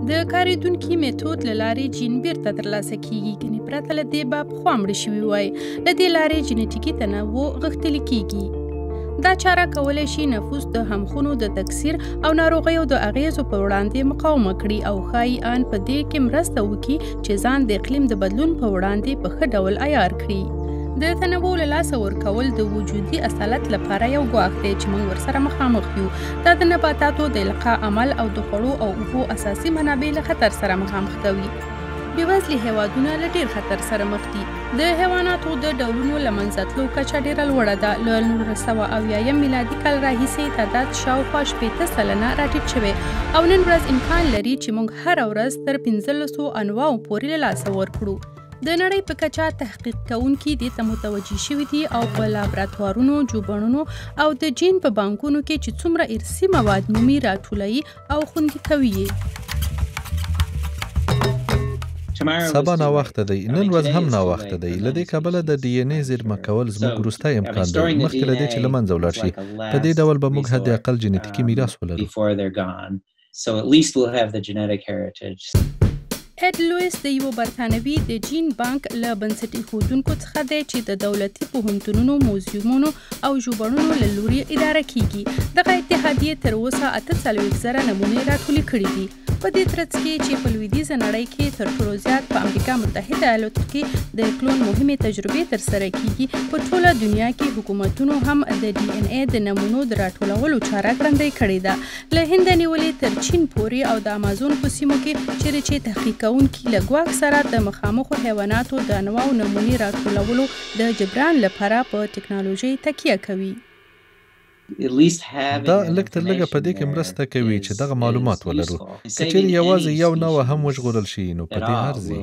د کاریدونکي میتود له لارې جین بیرته ترلاسه کیږي، ګنې پرته له دې به پخوا مړه شوي وای. له دې لارې جینټیکي تنوع غښتلي کیږي. دا چاره کولی شي نفوس د همخونو د تکثیر او ناروغیو د اغیزو په وړاندې مقاومه کړي او ښایي ان په دې کې مرسته وکړي چې ځان د اقلیم د بدلون په وړاندې په ښه ډول عیار کړي. د تنوع له لاسه ورکول د وجودي اصالت لپاره یو ګواښ دی چې موږ ورسره مخامخ یو. دا د نباتاتو د القاء عمل او د خوړو او اوبو اساسي منابع له خطر سره مخامخ کوي. بېوزلي هیوادونه له ډېر خطر سره مخ دي. د حیواناتو د ډولونو له منځه تلو کچه ډېره لوړه ده. له 1970 میلادي کال راهیسې تعداد شاوخوا 80 سلنه راټیټ شوی او نن ورځ امکان لري چې موږ هره ورځ تر 1500 انواعو پورې له لاسه ورکړو. د نړۍ په کچه تحقیق کوونکي دې ته متوجه شوي دي او په لابراتوارونو، جوبڼونو او د جین په بانکونو کې چې څومره ارثي مواد مومي راټولوي او خوندي کوي یې. سبا ناوخته دی، نن ورځ هم ناوخته دی. له دې کبله د ډي ان اې زیرمه کول زموږ وروستی امکان دی، مخکې له دې چې له منځه ولاړ شي. په دې ډول به موږ حد اقل جینټیکي میراث ولرو. ایډ لویس د یو برتانوي د جین بانک له بنسټ ایښودونکو څخه دی چې د دولتي پوهنتونونو، موزیمونو او ژوبڼونو له لوري اداره کیږي. دغه اتحادیې تر اوسه 48,000 نمونې راټولې کړي دي. په دې ترڅ کې چې په لویدیځه نړۍ کې تر ټولو زیات په امریکا متحده ایالاتو کې د کلون مهمې تجربې ترسره کیږي، په ټوله دنیا کې حکومتونو هم د ډي ان اې د نمونو د راټولولو چاره ګړندۍ کړې ده. له هند نیولې تر چین پورې او د امازون په سیمو کې چیرې چې تحقیق کوونکي له ګواښ سره د مخامخو حیواناتو د انواعو نمونې راټولولو د جبران لپاره په ټکنالوژۍ تکیه کوي. دا لږ تر لږه په دې کې مرسته کوي چې دغه معلومات ولرو. که چیرې یوازې یو نوع هم وژغورل شي نو په دې ارزي.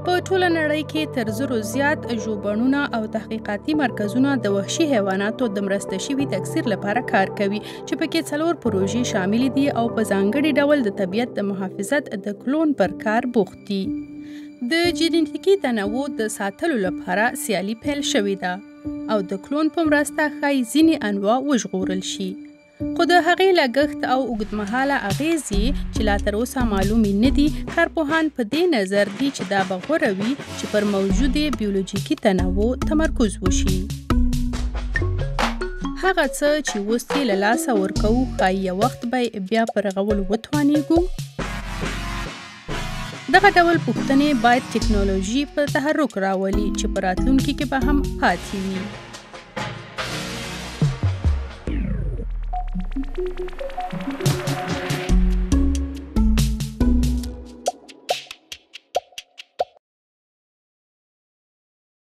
په ټوله نړۍ کې تر 1000 زیات ژوبڼونه او تحقیقاتي مرکزونه د وحشي حیواناتو د مرسته شوي تکثیر لپاره کار کوي چې پکې 4 پروژې شامل دي او په ځانګړي ډول د طبیعت د محافظت د کلون پر کار بوخت دي. د جینټیکي تنوع د ساتلو لپاره سیالي پیل شوې ده او د کلون په مرسته ښایي ځینې انواع وژغورل شي. خو د هغې لګښت او اوږدمهاله اغیزې چې لا تر اوسه معلومې نه دي، کارپوهان په دې نظر دي چې دا به غوره وي چې پر موجودې بیولوژیکي تنوع تمرکز وشي. هغه څه چې اوس یې له لاسه ورکوو ښایي یو وخت به بیا په رغولو وتوانیږو. دغه ډول پوښتنې باید ټکنالوژي په تحرک راولي چې په راتلونکي کې به هم پاتې وي.